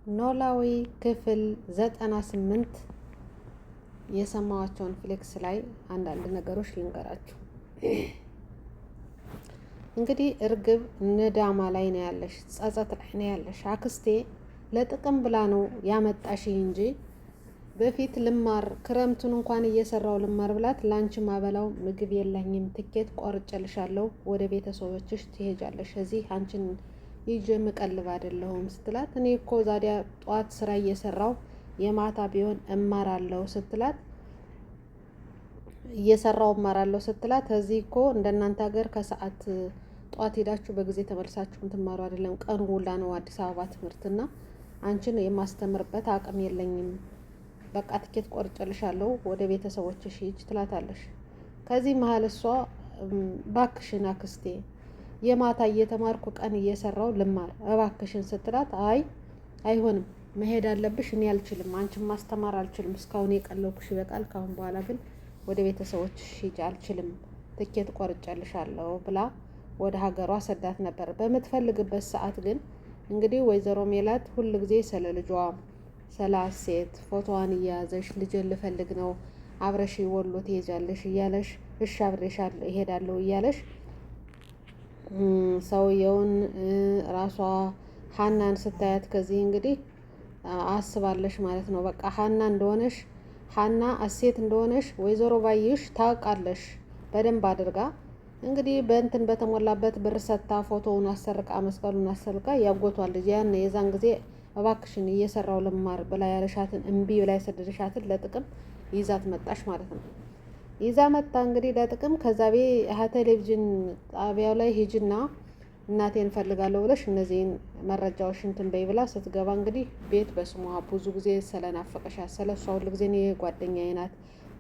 ኖላዊ ክፍል 98 የሰማዋቸውን ፍሌክስ ላይ አንዳንድ ነገሮች ልንገራችሁ። እንግዲህ እርግብ ንዳማ ላይ ነው ያለሽ፣ ጸጸት ላይ ነው ያለሽ። አክስቴ ለጥቅም ብላ ነው ያመጣሽኝ እንጂ በፊት ልማር ክረምቱን እንኳን እየሰራው ልማር ብላት ላንቺ ማበላው ምግብ የለኝም፣ ትኬት ቆርጬልሻለሁ፣ ወደ ቤተሰቦችሽ ትሄጃለሽ፣ እዚህ አንቺን ይዤ የምቀልብ አይደለሁም ስትላት፣ እኔ እኮ ዛዲያ ጠዋት ስራ እየሰራው የማታ ቢሆን እማራለሁ ስትላት ስትላት እዚህ እኮ እንደናንተ ሀገር ከሰዓት ጠዋት ሄዳችሁ በጊዜ ተመልሳችሁ የምትማሩ አይደለም፣ ቀኑ ሁላ ነው አዲስ አበባ ትምህርትና አንቺን የማስተምርበት አቅም የለኝም፣ በቃ ትኬት ቆርጬልሻለሁ ወደ ቤተሰቦችሽ ሂጅ ትላታለሽ። ከዚህ መሀል እሷ ባክሽን አክስቴ የማታ እየተማርኩ ቀን እየሰራው ልማር እባክሽን ስትላት፣ አይሆንም መሄድ አለብሽ፣ እኔ አልችልም፣ አንቺን ማስተማር አልችልም፣ እስካሁን የቀለውኩሽ ይበቃል፣ ካሁን በኋላ ግን ወደ ቤተሰቦችሽ ሂጂ፣ አልችልም፣ ትኬት ቆርጬልሻለሁ ብላ ወደ ሀገሯ ሰዳት ነበር። በምትፈልግበት ሰዓት ግን እንግዲህ ወይዘሮ ሜላት ሁል ጊዜ ስለ ልጇ ስለ አሴት ፎቶዋን እያያዘሽ ልጅን ልፈልግ ነው አብረሽ ወሎ ትሄጃለሽ እያለሽ እሺ አብሬሽ እሄዳለሁ እያለሽ ሰውየውን ራሷ ሀናን ስታያት ከዚህ እንግዲህ አስባለሽ ማለት ነው። በቃ ሀና አሴት እንደሆነሽ ወይዘሮ ባይሽ ታውቃለሽ በደንብ አድርጋ። እንግዲህ በእንትን በተሞላበት ብር ሰታ ፎቶውን አሰርቃ መስቀሉን አሰርቃ ያጎቷል ልጅ ያን የዛን ጊዜ እባክሽን እየሰራው ልማር ብላ ያለሻትን እምቢ ብላ የሰደደሻትን ለጥቅም ይዛት መጣሽ ማለት ነው። ይዛ መጣ እንግዲህ ለጥቅም ከዛ ቴሌቪዥን ጣቢያው ላይ ሂጅና እናቴን እፈልጋለሁ ብለሽ እነዚህን መረጃዎች እንትን በይ ብላ ስትገባ እንግዲህ ቤት በስሟ ብዙ ጊዜ ስለናፈቀሻት ስለሷ ሁሉ ጊዜ እኔ ጓደኛዬ ናት፣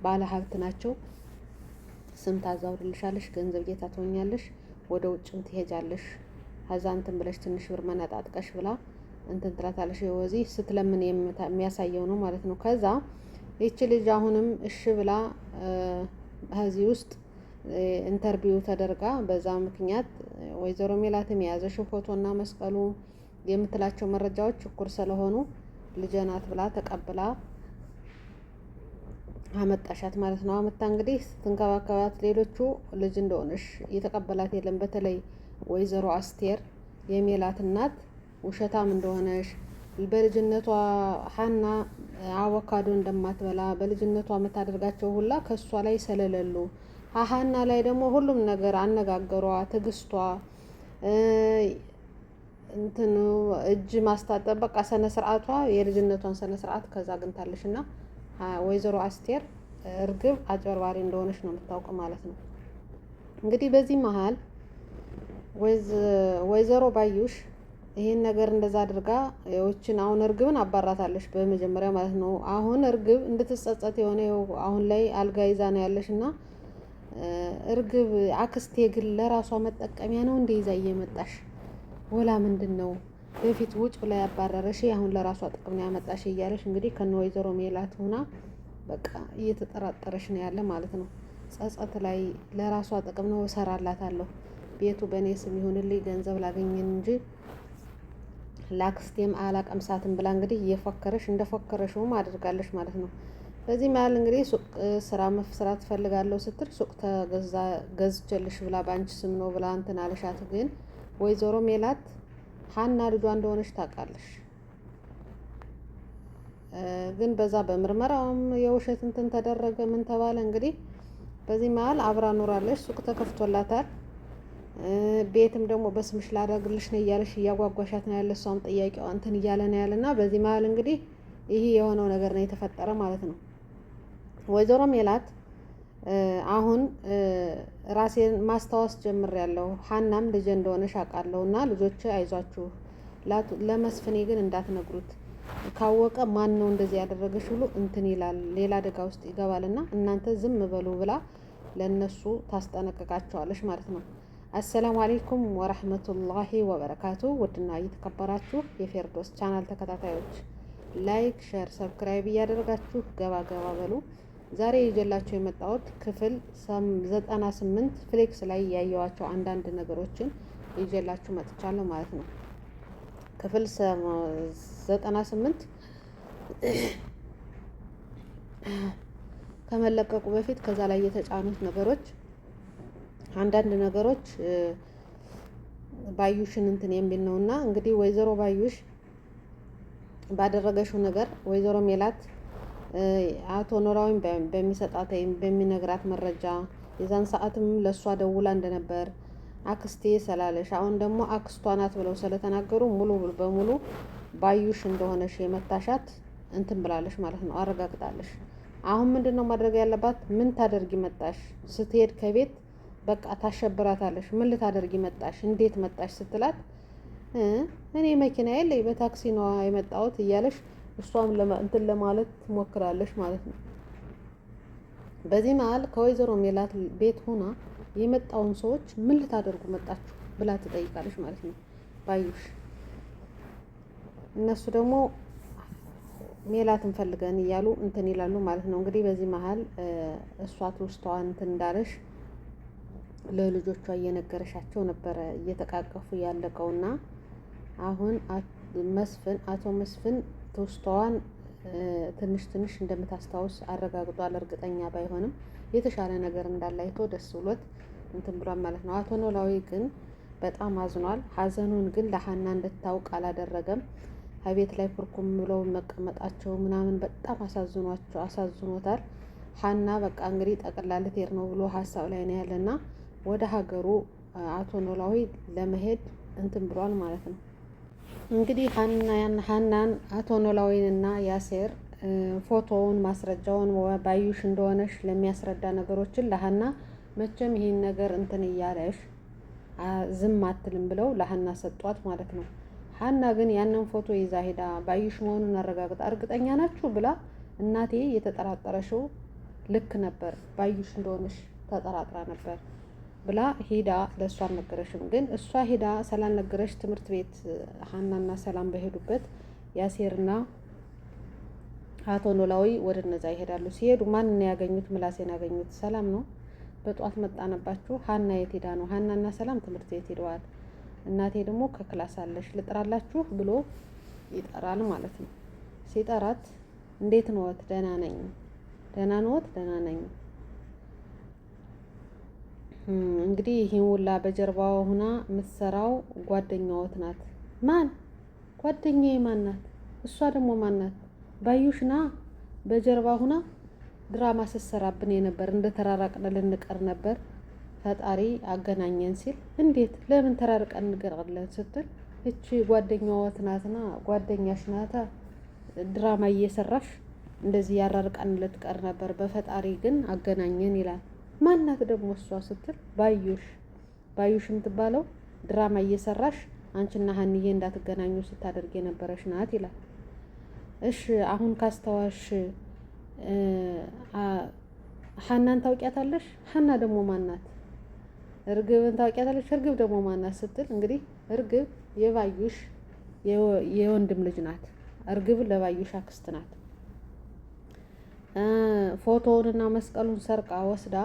ባለ ሀብት ናቸው፣ ስም ታዛውርልሻለሽ፣ ገንዘብ ጌታ ትሆኛለሽ፣ ወደ ውጭም ትሄጃለሽ፣ ከዛ እንትን ብለሽ ትንሽ ብር መነጣጥቀሽ ብላ እንትን ትላታለሽ። ወዚህ ስትለምን የሚያሳየው ነው ማለት ነው። ከዛ ይቺ ልጅ አሁንም እሺ ብላ ከዚህ ውስጥ ኢንተርቪው ተደርጋ በዛ ምክንያት ወይዘሮ ሜላትም የያዘሽው ፎቶና መስቀሉ የምትላቸው መረጃዎች እኩል ስለሆኑ ልጄ ናት ብላ ተቀብላ አመጣሻት ማለት ነው። አመጣ እንግዲህ ስትንከባከባት ሌሎቹ ልጅ እንደሆነሽ የተቀበላት የለም። በተለይ ወይዘሮ አስቴር የሜላት እናት ውሸታም እንደሆነሽ በልጅነቷ ሀና አቮካዶ እንደማትበላ በልጅነቷ የምታደርጋቸው ሁላ ከሷ ላይ ስለሌሉ ሀና ላይ ደግሞ ሁሉም ነገር አነጋገሯ፣ ትዕግስቷ፣ እንትኑ እጅ ማስታጠብ በቃ ስነ ስርዓቷ የልጅነቷን ስነ ስርዓት ከዛ አግኝታለሽ እና ወይዘሮ አስቴር እርግብ አጭበርባሪ እንደሆነች ነው የምታውቀው ማለት ነው። እንግዲህ በዚህ መሀል ወይዘሮ ባዩሽ ይሄን ነገር እንደዛ አድርጋ የዎችን አሁን እርግብን አባራታለሽ በመጀመሪያ ማለት ነው። አሁን እርግብ እንድትጸጸት የሆነ አሁን ላይ አልጋ ይዛ ነው ያለሽ እና እርግብ አክስቴ ግን ለራሷ መጠቀሚያ ነው እንደ ይዛ እየመጣሽ ወላ ምንድን ነው በፊት ውጭ ብላ ያባረረሽ አሁን ለራሷ ጥቅም ነው ያመጣሽ እያለሽ እንግዲህ ከነ ወይዘሮ ሜላት ሆና በቃ እየተጠራጠረሽ ነው ያለ ማለት ነው። ጸጸት ላይ ለራሷ ጥቅም ነው እሰራላታለሁ፣ ቤቱ በእኔ ስም ይሁንልኝ፣ ገንዘብ ላገኘን እንጂ ላክስቴም አላቀምሳትም ብላ እንግዲህ እየፎከረሽ እንደፎከረሽውም አድርጋለሽ ማለት ነው። በዚህ መሀል እንግዲህ ሱቅ ስራ መስራት ትፈልጋለሁ ስትል ሱቅ ገዝቼልሽ ብላ በአንቺ ስም ነው ብላ እንትን አለሻት። ግን ወይዘሮ ሜላት ሀና ልጇ እንደሆነች ታውቃለሽ። ግን በዛ በምርመራውም የውሸት እንትን ተደረገ ምን ተባለ እንግዲህ በዚህ መሀል አብራ ኖራለች። ሱቅ ተከፍቶላታል። ቤትም ደግሞ በስምሽ ላደርግልሽ ነው እያለሽ እያጓጓሻት ነው ያለ። እሷም ጥያቄዋ እንትን እያለ ነው ያለና በዚህ መሀል እንግዲህ ይሄ የሆነው ነገር ነው የተፈጠረ ማለት ነው። ወይዘሮ ሜላት አሁን ራሴን ማስታወስ ጀምሬያለሁ፣ ሀናም ልጅ እንደሆነሽ አውቃለሁ እና ልጆች አይዟችሁ፣ ለመስፍኔ ግን እንዳትነግሩት፣ ካወቀ ማን ነው እንደዚህ ያደረገሽ ብሎ እንትን ይላል፣ ሌላ አደጋ ውስጥ ይገባልና እናንተ ዝም በሉ ብላ ለነሱ ታስጠነቅቃቸዋለሽ ማለት ነው። አሰላሙ አለይኩም ወራህመቱላሂ ወበረካቱ። ውድና እየተከበራችሁ የፌርዶስ ቻናል ተከታታዮች ላይክ፣ ሼር፣ ሰብስክራይብ እያደረጋችሁ ገባ በሉ። ዛሬ ይዤላችሁ የመጣሁት ክፍል 98 ፍሌክስ ላይ ያየዋቸው አንዳንድ ነገሮችን ይዤላችሁ መጥቻለሁ ማለት ነው። ክፍል 98 ከመለቀቁ በፊት ከዛ ላይ የተጫኑት ነገሮች አንዳንድ ነገሮች ባዩሽን እንትን የሚል ነው። እና እንግዲህ ወይዘሮ ባዩሽ ባደረገችው ነገር ወይዘሮ ሜላት አቶ ኖላዊን በሚሰጣት ወይም በሚነግራት መረጃ የዛን ሰዓትም ለእሷ ደውላ እንደነበር አክስቴ ስላለሽ አሁን ደግሞ አክስቷ ናት ብለው ስለተናገሩ ሙሉ በሙሉ ባዩሽ እንደሆነሽ የመታሻት እንትን ብላለሽ ማለት ነው፣ አረጋግጣለሽ። አሁን ምንድን ነው ማድረግ ያለባት? ምን ታደርጊ መጣሽ? ስትሄድ ከቤት በቃ ታሸብራታለሽ። ምን ልታደርጊ መጣሽ? እንዴት መጣሽ ስትላት እኔ መኪና የለኝ በታክሲ ነው የመጣሁት እያለሽ እሷም እንትን ለማለት ትሞክራለሽ ማለት ነው። በዚህ መሀል ከወይዘሮ ሜላት ቤት ሆና የመጣውን ሰዎች ምን ልታደርጉ መጣችሁ ብላ ትጠይቃለች ማለት ነው ባዩሽ። እነሱ ደግሞ ሜላትን ፈልገን እያሉ እንትን ይላሉ ማለት ነው። እንግዲህ በዚህ መሀል እሷ ትውስታዋ እንትን እንዳለሽ ለልጆቿ እየነገረሻቸው ነበረ እየተቃቀፉ ያለቀውና አሁን አቶ መስፍን ትውስታዋን ትንሽ ትንሽ እንደምታስታውስ አረጋግጧል። እርግጠኛ ባይሆንም የተሻለ ነገር እንዳለ አይቶ ደስ ብሎት እንትን ብሏል ማለት ነው። አቶ ኖላዊ ግን በጣም አዝኗል። ሀዘኑን ግን ለሀና እንድታውቅ አላደረገም። ከቤት ላይ ኩርኩም ብለው መቀመጣቸው ምናምን በጣም አሳዝኖታል። ሀና በቃ እንግዲህ ጠቅልላ ልትሄድ ነው ብሎ ሀሳብ ላይ ነው ያለና ወደ ሀገሩ አቶ ኖላዊ ለመሄድ እንትን ብሏል ማለት ነው። እንግዲህ ሀናን አቶ ኖላዊንና ያሴር ፎቶውን ማስረጃውን ባዩሽ እንደሆነሽ ለሚያስረዳ ነገሮችን ለሀና መቼም ይህን ነገር እንትን እያለሽ ዝም አትልም ብለው ለሀና ሰጧት ማለት ነው። ሀና ግን ያንን ፎቶ ይዛ ሄዳ ባዩሽ መሆኑን አረጋግጣ እርግጠኛ ናችሁ ብላ እናቴ የተጠራጠረሽው ልክ ነበር፣ ባዩሽ እንደሆነሽ ተጠራጥራ ነበር ብላ ሄዳ ለእሷ አልነገረሽም። ግን እሷ ሄዳ ስላልነገረሽ ትምህርት ቤት ሀናና ሰላም በሄዱበት ያሴርና አቶ ኖላዊ ወደ እነዛ ይሄዳሉ። ሲሄዱ ማንን ያገኙት? ምላሴን ያገኙት። ሰላም ነው። በጧት መጣነባችሁ። ሀና የት ሄዳ ነው? ሀናና ሰላም ትምህርት ቤት ሄደዋል። እናቴ ደግሞ ከክላስ አለሽ ልጥራላችሁ ብሎ ይጠራል ማለት ነው። ሲጠራት እንዴት ነዎት? ደህና ነኝ። ደህና ነዎት? ደህና ነኝ። እንግዲህ ይህን ሁላ በጀርባዋ ሆና የምትሰራው ጓደኛዎት ናት። ማን? ጓደኛዬ ማን ናት? እሷ ደግሞ ማን ናት? ባዩሽና በጀርባ ሆና ድራማ ስትሰራብን የነበር እንደ ተራራቅን ልንቀር ነበር ፈጣሪ አገናኘን ሲል፣ እንዴት ለምን ተራርቀን እንቀራለን ስትል፣ እቺ ጓደኛዎት ናትና ጓደኛሽ ናታ ድራማ እየሰራሽ እንደዚህ ያራርቀን ልትቀር ነበር፣ በፈጣሪ ግን አገናኘን ይላል። ማናት ደግሞ እሷ ስትል፣ ባዩሽ የምትባለው ድራማ እየሰራሽ አንቺና ሀንዬ እንዳትገናኙ ስታደርግ የነበረሽ ናት ይላል። እሺ አሁን ካስተዋሽ ሀናን ታውቂያታለሽ? ሀና ደግሞ ማናት? እርግብን ታውቂያታለሽ? እርግብ ደግሞ ማናት ስትል፣ እንግዲህ እርግብ የባዩሽ የወንድም ልጅ ናት። እርግብ ለባዩሽ አክስት ናት። ፎቶውንና መስቀሉን ሰርቃ ወስዳ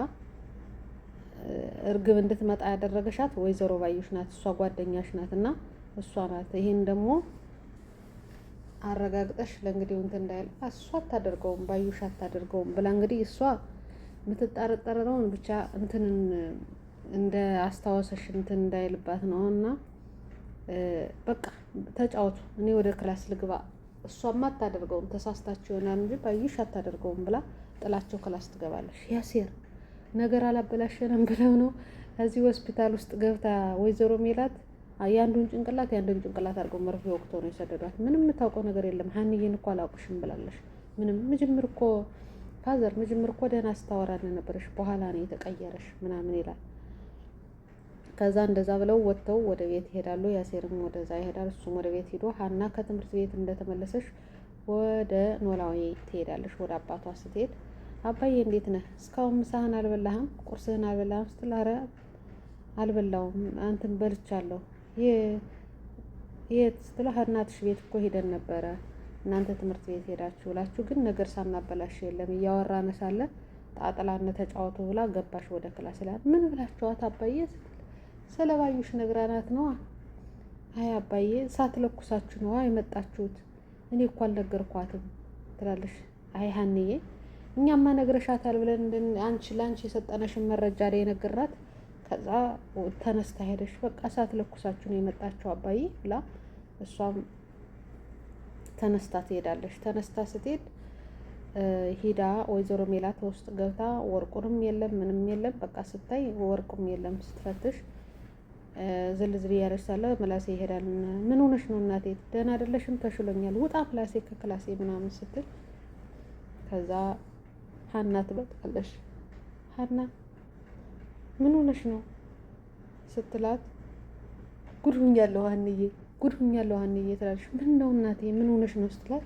እርግብ እንድትመጣ ያደረገሻት ወይዘሮ ባዩሽ ናት። እሷ ጓደኛሽ ናት እና እሷ ናት። ይሄን ደግሞ አረጋግጠሽ ለእንግዲህ እንትን እንዳይል እሷ አታደርገውም፣ ባዩሽ አታደርገውም ብላ እንግዲህ እሷ የምትጠረጠረውን ብቻ እንትን እንደ አስታወሰሽ እንትን እንዳይልባት ነው። እና በቃ ተጫወቱ፣ እኔ ወደ ክላስ ልግባ፣ እሷማ አታደርገውም ተሳስታችሁ ይሆናል እንጂ ባዩሽ አታደርገውም ብላ ጥላቸው ክላስ ትገባለች። ያሴር ነገር አላበላሸንም ብለው ነው እዚህ ሆስፒታል ውስጥ ገብታ ወይዘሮ ሜላት የአንዱን ጭንቅላት አድርገው መርፌ ወቅቶ ነው የሰደዷት። ምንም የምታውቀው ነገር የለም። ሀንዬን እኮ አላውቅሽም ብላለሽ። ምንም ምጅምር እኮ ፋዘር ምጅምር እኮ ደህና ስታወራን ነበረሽ፣ በኋላ ነው የተቀየረሽ ምናምን ይላል። ከዛ እንደዛ ብለው ወጥተው ወደ ቤት ይሄዳሉ። ያሴርም ወደዛ ይሄዳል፣ እሱም ወደ ቤት ሄዶ ሀና ከትምህርት ቤት እንደተመለሰሽ ወደ ኖላዊ ትሄዳለሽ። ወደ አባቷ ስትሄድ አባዬ እንዴት ነህ? እስካሁን ምሳህን አልበላህም? ቁርስህን አልበላህም ስትል፣ ኧረ አልበላውም አንተን በልቻለሁ። የት ስትለው፣ እናትሽ ቤት እኮ ሄደን ነበረ እናንተ ትምህርት ቤት ሄዳችሁ ብላችሁ ግን ነገር ሳናበላሽ የለም እያወራን ሳለ ጣጥላነ ተጫወቱ ብላ ገባሽ ወደ ክላስ ይላል። ምን ብላችኋት አባዬ ስትል፣ ስለ ባዩሽ ነግራናት ነዋ። አይ አባዬ ሳትለኩሳችሁ ነው የመጣችሁት፣ እኔ እኮ አልነገርኳትም ትላለሽ። አይ ሀንዬ እኛማ ነግረሻታል ብለን ለአንቺ የሰጠነሽን መረጃ ላይ የነገራት። ከዛ ተነስታ ሄደሽ በቃ ሳትለኩሳችሁ ነው የመጣችሁ አባዬ ብላ እሷም ተነስታ ትሄዳለች። ተነስታ ስትሄድ ሂዳ ወይዘሮ ሜላት ውስጥ ገብታ ወርቁንም የለም ምንም የለም። በቃ ስታይ ወርቁም የለም። ስትፈትሽ ዝልዝል እያለች ሳለ ምላሴ ይሄዳል። ምን ሆነሽ ነው እናቴ? ደህና አይደለሽም? ተሽሎኛል፣ ውጣ ምላሴ ከክላሴ ምናምን ስትል ከዛ ሀና ትመጣለች። ሀና ምን ሆነሽ ነው ስትላት ጉድ ሁኛለሁ ሀንዬ ትላለች። ምን ነው እናቴ ምን ሆነሽ ነው ስትላት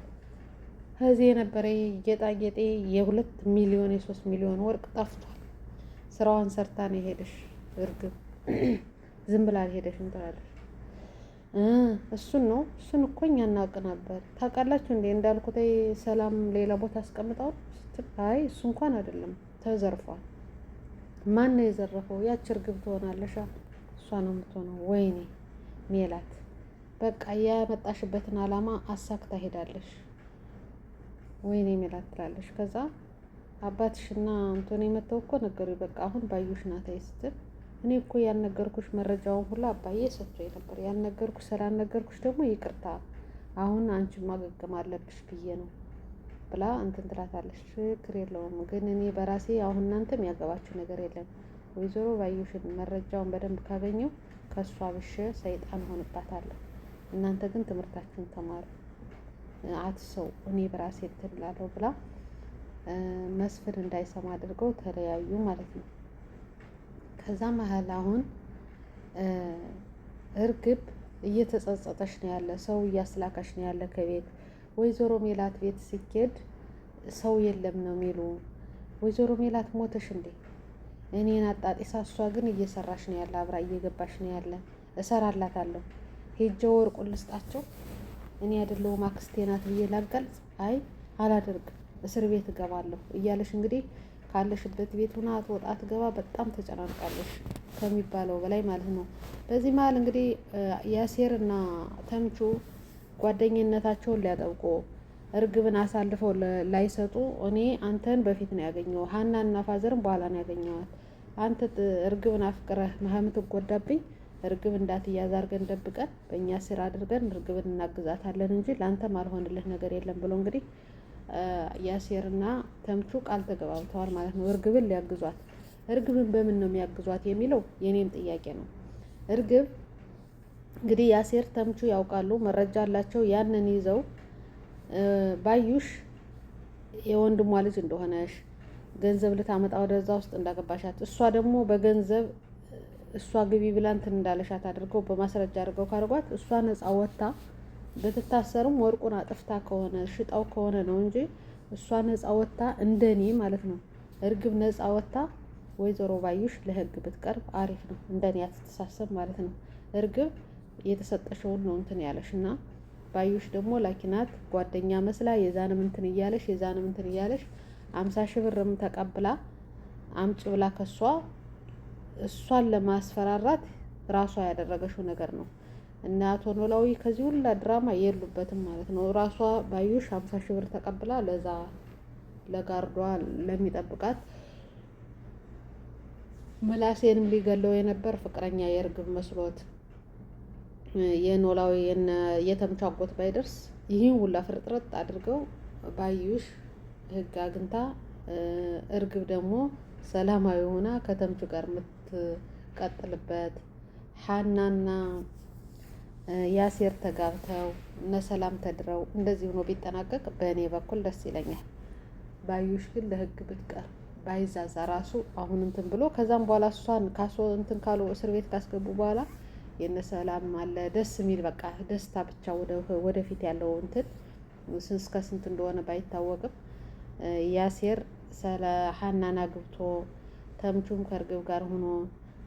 ከዚህ የነበረ ጌጣጌጤ የ2 ሚሊዮን የ3 ሚሊዮን ወርቅ ጠፍቷል። ስራዋን ሰርታ ነው የሄደሽ እርግብ፣ ዝም ብላ አልሄደሽም ትላለች። እሱን እኮ እኛ እናውቅ ነበር። ታውቃላችሁ እንዴ እንዳልኩት ሰላም ሌላ ቦታ አስቀምጠው ስትል አይ እሱ እንኳን አይደለም ተዘርፏል። ማን ነው የዘረፈው? ያች እርግብ ትሆናለሽ። እሷ ነው የምትሆነው። ወይኔ ሜላት በቃ ያመጣሽበትን አላማ አሳክታ ሄዳለሽ። ወይኔ ሜላት ትላለሽ። ከዛ አባትሽና አንቶኒ መተው እኮ ነገሩኝ። በቃ አሁን ባዩሽ ናት ስትል እኔ እኮ ያልነገርኩሽ መረጃውን ሁሉ አባዬ ሰጥቶኝ ነበር። ያልነገርኩሽ ስላልነገርኩሽ ደግሞ ይቅርታ፣ አሁን አንቺ ማገገም አለብሽ ብዬ ነው ብላ እንትን ትላታለች። ችግር የለውም ግን እኔ በራሴ አሁን እናንተ የሚያገባችሁ ነገር የለም። ወይዘሮ ባዩሽን መረጃውን በደንብ ካገኘው ከእሷ ብሼ ሰይጣን ሆንባታለሁ። እናንተ ግን ትምህርታችሁን ተማሩ፣ አትሰው እኔ በራሴ እንትን እላለሁ ብላ መስፍን እንዳይሰማ አድርገው ተለያዩ ማለት ነው። ከዛ መሀል አሁን እርግብ እየተጸጸተሽ ነው ያለ፣ ሰው እያስላከሽ ነው ያለ ከቤት። ወይዘሮ ሜላት ቤት ሲኬድ ሰው የለም ነው የሚሉ። ወይዘሮ ሜላት ሞተሽ እንዴ? እኔን አጣጢሳ፣ እሷ ግን እየሰራሽ ነው ያለ፣ አብራ እየገባሽ ነው ያለ። እሰራላታለሁ፣ ሄጄ ወርቁን ልስጣቸው፣ እኔ አይደለሁም አክስቴ ናት ብዬ ላጋልጽ? አይ አላደርግም፣ እስር ቤት እገባለሁ እያለሽ እንግዲህ ካለሽበት ቤት ሆና አትወጣ አትገባ፣ በጣም ተጨናንቃለሽ ከሚባለው በላይ ማለት ነው። በዚህ መሀል እንግዲህ ያሴር እና ተምቹ ጓደኝነታቸውን ሊያጠብቁ እርግብን አሳልፈው ላይሰጡ፣ እኔ አንተን በፊት ነው ያገኘው፣ ሀና እና ፋዘርን በኋላ ነው ያገኘዋት። አንተ እርግብን አፍቅረህ የምትጎዳብኝ፣ እርግብ እንዳትያዝ አድርገን ደብቀን በእኛ ስራ አድርገን እርግብን እናግዛታለን እንጂ ለአንተም አልሆንልህ ነገር የለም ብሎ እንግዲህ ያሴርና ተምቹ ቃል ተገባብተዋል ማለት ነው። እርግብን ሊያግዟት። እርግብን በምን ነው የሚያግዟት የሚለው የኔም ጥያቄ ነው። እርግብ እንግዲህ ያሴር ተምቹ ያውቃሉ፣ መረጃ አላቸው። ያንን ይዘው ባዩሽ የወንድሟ ልጅ እንደሆነሽ ገንዘብ ልታመጣ ወደዛ ውስጥ እንዳገባሻት፣ እሷ ደግሞ በገንዘብ እሷ ግቢ ብላ እንትን እንዳለሻት አድርገው በማስረጃ አድርገው ካርጓት፣ እሷ ነፃ ወጥታ ብትታሰርም ወርቁን አጥፍታ ከሆነ ሽጣው ከሆነ ነው እንጂ እሷ ነፃ ወጥታ እንደኔ ማለት ነው። እርግብ ነፃ ወጥታ ወይዘሮ ባዩሽ ለህግ ብትቀርብ አሪፍ ነው፣ እንደኔ አትተሳሰብ ማለት ነው። እርግብ የተሰጠሽውን ነው እንትን ያለሽ እና ባዩሽ ደግሞ ላኪናት ጓደኛ መስላ የዛንም እንትን እያለሽ 50 ሺህ ብርም ተቀብላ አምጭ ብላ ከሷ እሷን ለማስፈራራት ራሷ ያደረገሽው ነገር ነው። እና አቶ ኖላዊ ከዚህ ሁላ ድራማ የሉበትም ማለት ነው። ራሷ ባዩሽ 50 ሺህ ብር ተቀብላ ለዛ ለጋርዷ ለሚጠብቃት ምላሴንም ሊገለው የነበር ፍቅረኛ የእርግብ መስሎት የኖላዊ የተምቹ አጎት ባይደርስ ይህን ሁላ ፍርጥርጥ አድርገው ባዩሽ ህግ አግኝታ እርግብ ደግሞ ሰላማዊ ሆና ከተምቹ ጋር የምትቀጥልበት ሀናና ያሴር ተጋብተው እነ ሰላም ተድረው እንደዚህ ሆኖ ቢጠናቀቅ በእኔ በኩል ደስ ይለኛል። ባዩሽ ግን ለህግ ብትቀር ባይዛዛ ራሱ አሁን እንትን ብሎ ከዛም በኋላ እሷን እንትን ካሉ እስር ቤት ካስገቡ በኋላ የነ ሰላም አለ ደስ የሚል በቃ ደስታ ብቻ ወደፊት ያለው እንትን እስከ ስንት እንደሆነ ባይታወቅም ያሴር ስለ ሀናና ግብቶ ተምቹም ከእርግብ ጋር ሆኖ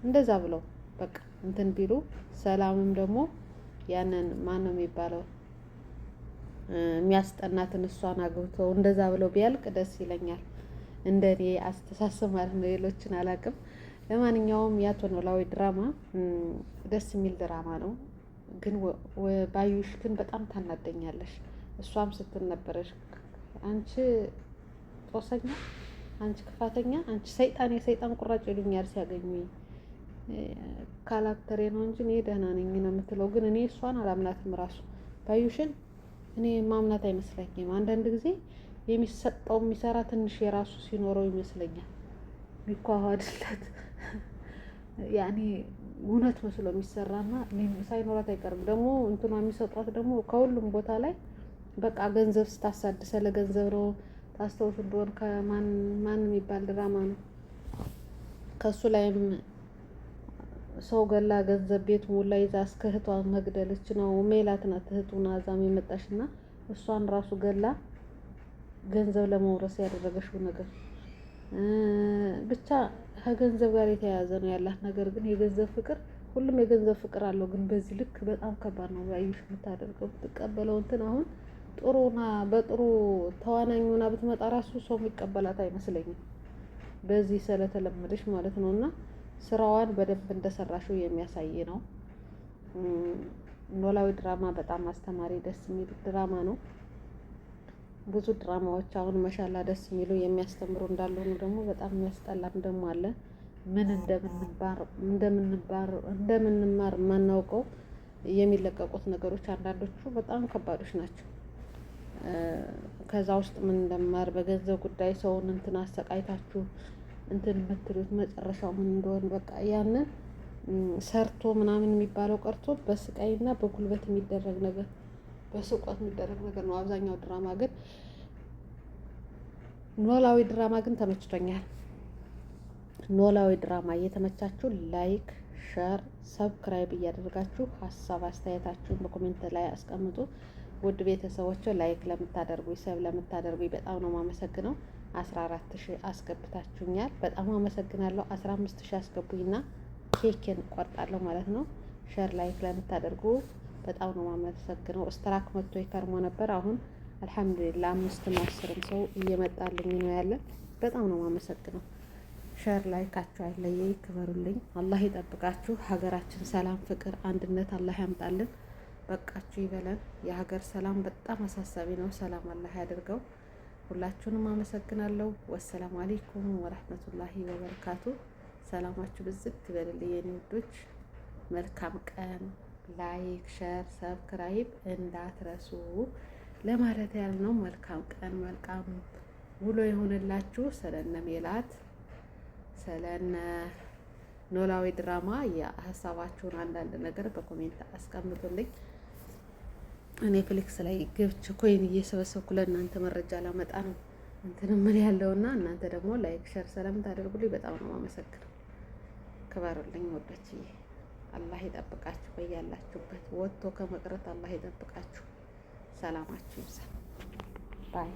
እንደዛ ብለው በቃ እንትን ቢሉ ሰላምም ደግሞ ያንን ማን ነው የሚባለው የሚያስጠናትን እሷን አግብተው እንደዛ ብለው ቢያልቅ ደስ ይለኛል። እንደኔ አስተሳሰብ ማለት ነው። ሌሎችን አላውቅም። ለማንኛውም የአቶ ኖላዊ ድራማ ደስ የሚል ድራማ ነው። ግን ባዩሽ ግን በጣም ታናደኛለሽ። እሷም ስትል ነበረች አንቺ ጦሰኛ፣ አንቺ ክፋተኛ፣ አንቺ ሰይጣን፣ የሰይጣን ቁራጭ ይሉኛል ሲያገኙኝ ካላክተሬ ነው እንጂ እኔ ደህና ነኝ ነው የምትለው። ግን እኔ እሷን አላምናትም። ራሱ ባዩሽን እኔ ማምናት አይመስለኝም። አንዳንድ ጊዜ የሚሰጠው የሚሰራ ትንሽ የራሱ ሲኖረው ይመስለኛል የሚኳኋድለት ያኔ እውነት መስሎ የሚሰራና ሳይኖራት አይቀርም። ደግሞ እንትኗ የሚሰጧት ደግሞ ከሁሉም ቦታ ላይ በቃ ገንዘብ ስታሳድሰ ለገንዘብ ነው። ታስታውሱ እንደሆን ከማን የሚባል ድራማ ነው ከሱ ላይም ሰው ገላ ገንዘብ ቤት ሙላ ይዛ እስከ እህቷ መግደልች ነው። ሜላት ናት እህቱን አዛም የመጣሽና እሷን ራሱ ገላ ገንዘብ ለመውረስ ያደረገችው ነገር ብቻ ከገንዘብ ጋር የተያያዘ ነው ያላት ነገር። ግን የገንዘብ ፍቅር ሁሉም የገንዘብ ፍቅር አለው። ግን በዚህ ልክ በጣም ከባድ ነው። ባዩሽ የምታደርገው ብትቀበለው እንትን አሁን ጥሩና በጥሩ ተዋናኙና ብትመጣ ራሱ ሰው የሚቀበላት አይመስለኝም። በዚህ ስለተለመደች ማለት ነው። እና ስራዋን በደንብ እንደሰራሽው የሚያሳይ ነው። ኖላዊ ድራማ በጣም አስተማሪ ደስ የሚል ድራማ ነው። ብዙ ድራማዎች አሁን መሻላ ደስ የሚሉ የሚያስተምሩ እንዳልሆኑ ደግሞ በጣም የሚያስጠላም ደግሞ አለ። ምን እንደምንማር የማናውቀው የሚለቀቁት ነገሮች አንዳንዶቹ በጣም ከባዶች ናቸው። ከዛ ውስጥ ምን እንደማር በገንዘብ ጉዳይ ሰውን እንትን አሰቃይታችሁ እንትን የምትሉት መጨረሻው ምን እንደሆነ በቃ ያንን ሰርቶ ምናምን የሚባለው ቀርቶ በስቃይና በጉልበት የሚደረግ ነገር በስቆት የሚደረግ ነገር ነው አብዛኛው ድራማ። ግን ኖላዊ ድራማ ግን ተመችቶኛል። ኖላዊ ድራማ እየተመቻችሁ ላይክ፣ ሸር፣ ሰብስክራይብ እያደረጋችሁ ሀሳብ አስተያየታችሁን በኮሜንት ላይ አስቀምጡ። ውድ ቤተሰቦች ላይክ ለምታደርጉኝ ሰብ ለምታደርጉኝ በጣም ነው የማመሰግነው። 14,000 አስገብታችሁኛል፣ በጣም አመሰግናለሁ። 15,000 አስገቡኝና ኬክን ቆርጣለሁ ማለት ነው። ሸር ላይክ ለምታደርጉ በጣም ነው የማመሰግነው። ስትራክ መጥቶ ይከርሞ ነበር። አሁን አልሐምዱሊላህ 5ም 10ም ሰው እየመጣልኝ ነው ያለ። በጣም ነው የማመሰግነው። ሸር ላይካችሁ አይለየኝ፣ ክበሩልኝ። አላህ ይጠብቃችሁ። ሀገራችን ሰላም፣ ፍቅር፣ አንድነት አላህ ያምጣልን። በቃችሁ ይበለን። የሀገር ሰላም በጣም አሳሳቢ ነው። ሰላም አላህ ያድርገው። ሁላችሁንም አመሰግናለሁ። ወሰላሙ አለይኩም ወራህመቱላሂ ወበረካቱ። ሰላማችሁ ብዝት ይበልልኝ የኔ ውዶች። መልካም ቀን። ላይክ፣ ሸር፣ ሰብስክራይብ እንዳትረሱ ለማለት ያህል ነው። መልካም ቀን፣ መልካም ውሎ ይሆንላችሁ። ስለነ ሜላት ስለነ ኖላዊ ድራማ የሀሳባችሁን አንዳንድ ነገር በኮሜንት አስቀምጡልኝ። እኔ ፍሊክስ ላይ ገብቼ ኮይን እየሰበሰብኩ ለእናንተ መረጃ ላመጣ ነው እንትን ምን ያለውና እናንተ ደግሞ ላይክ ሸር ስለምታደርጉልኝ በጣም ነው የማመሰግነው። ክበሩልኝ ወዶችዬ። አላህ ይጠብቃችሁ። በያላችሁበት ወጥቶ ከመቅረት አላህ ይጠብቃችሁ። ሰላማችሁ ይብዛ ባይ